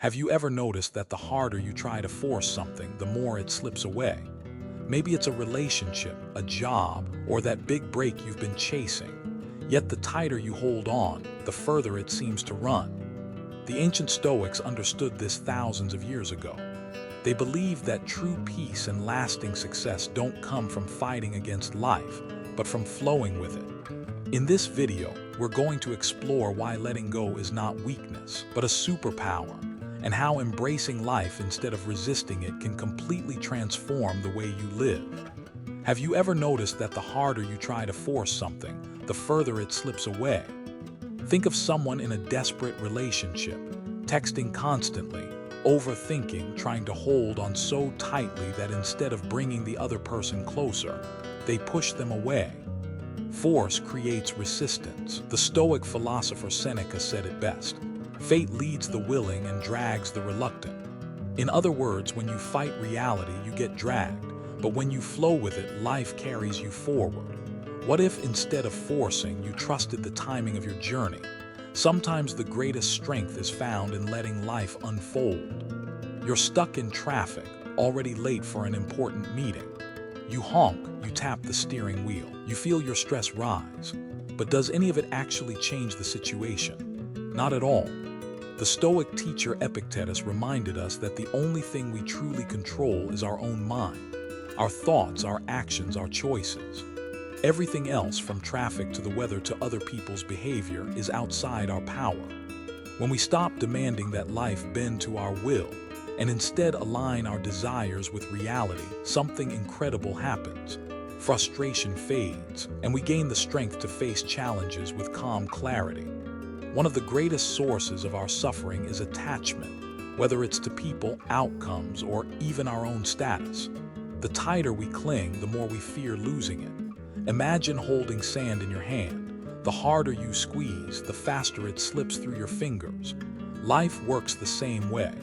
Have you ever noticed that the harder you try to force something, the more it slips away? Maybe it's a relationship, a job, or that big break you've been chasing. Yet the tighter you hold on, the further it seems to run. The ancient Stoics understood this thousands of years ago. They believed that true peace and lasting success don't come from fighting against life, but from flowing with it. In this video, we're going to explore why letting go is not weakness, but a superpower, and how embracing life instead of resisting it can completely transform the way you live. Have you ever noticed that the harder you try to force something, the further it slips away? Think of someone in a desperate relationship, texting constantly, overthinking, trying to hold on so tightly that instead of bringing the other person closer, they push them away. Force creates resistance. The Stoic philosopher Seneca said it best: fate leads the willing and drags the reluctant. In other words, when you fight reality, you get dragged, but when you flow with it, life carries you forward. What if instead of forcing, you trusted the timing of your journey? Sometimes the greatest strength is found in letting life unfold. You're stuck in traffic, already late for an important meeting. You honk, you tap the steering wheel, you feel your stress rise. But does any of it actually change the situation? Not at all. The Stoic teacher Epictetus reminded us that the only thing we truly control is our own mind, our thoughts, our actions, our choices. Everything else, from traffic to the weather to other people's behavior, is outside our power. When we stop demanding that life bend to our will and instead align our desires with reality, something incredible happens. Frustration fades, and we gain the strength to face challenges with calm clarity. One of the greatest sources of our suffering is attachment, whether it's to people, outcomes, or even our own status. The tighter we cling, the more we fear losing it. Imagine holding sand in your hand. The harder you squeeze, the faster it slips through your fingers. Life works the same way.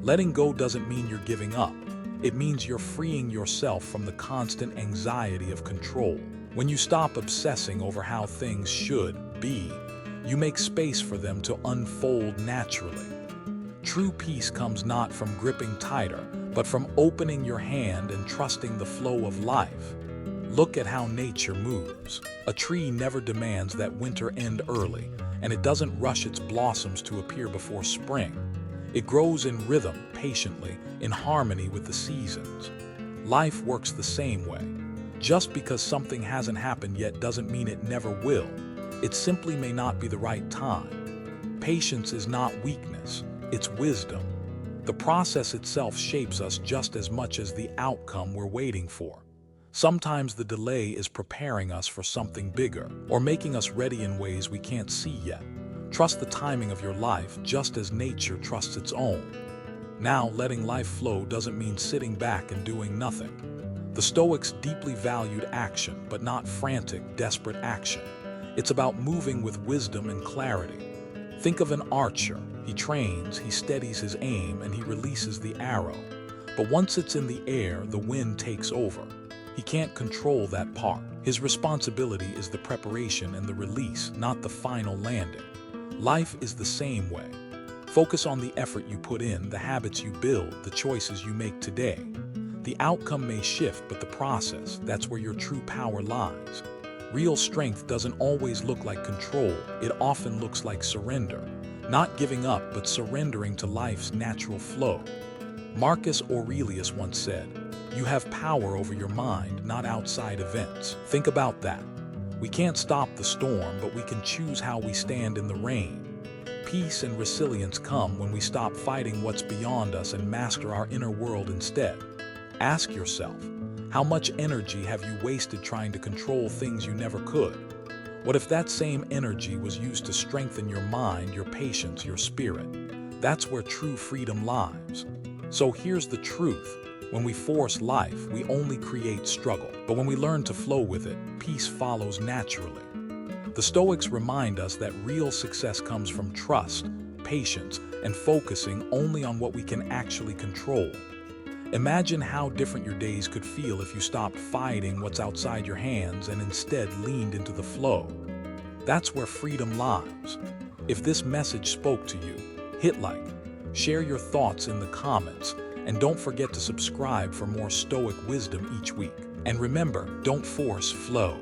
Letting go doesn't mean you're giving up. It means you're freeing yourself from the constant anxiety of control. When you stop obsessing over how things should be, you make space for them to unfold naturally. True peace comes not from gripping tighter, but from opening your hand and trusting the flow of life. Look at how nature moves. A tree never demands that winter end early, and it doesn't rush its blossoms to appear before spring. It grows in rhythm, patiently, in harmony with the seasons. Life works the same way. Just because something hasn't happened yet doesn't mean it never will. It simply may not be the right time. Patience is not weakness, it's wisdom. The process itself shapes us just as much as the outcome we're waiting for. Sometimes the delay is preparing us for something bigger, or making us ready in ways we can't see yet. Trust the timing of your life just as nature trusts its own. Now, letting life flow doesn't mean sitting back and doing nothing. The Stoics deeply valued action, but not frantic, desperate action. It's about moving with wisdom and clarity. Think of an archer. He trains, he steadies his aim, and he releases the arrow. But once it's in the air, the wind takes over. He can't control that part. His responsibility is the preparation and the release, not the final landing. Life is the same way. Focus on the effort you put in, the habits you build, the choices you make today. The outcome may shift, but the process, that's where your true power lies. Real strength doesn't always look like control. It often looks like surrender. Not giving up, but surrendering to life's natural flow. Marcus Aurelius once said, "You have power over your mind, not outside events." Think about that. We can't stop the storm, but we can choose how we stand in the rain. Peace and resilience come when we stop fighting what's beyond us and master our inner world instead. Ask yourself, how much energy have you wasted trying to control things you never could? What if that same energy was used to strengthen your mind, your patience, your spirit? That's where true freedom lies. So here's the truth. When we force life, we only create struggle. But when we learn to flow with it, peace follows naturally. The Stoics remind us that real success comes from trust, patience, and focusing only on what we can actually control. Imagine how different your days could feel if you stopped fighting what's outside your hands and instead leaned into the flow. That's where freedom lies. If this message spoke to you, hit like, Share your thoughts in the comments, and don't forget to subscribe for more Stoic wisdom each week. And remember, don't force flow.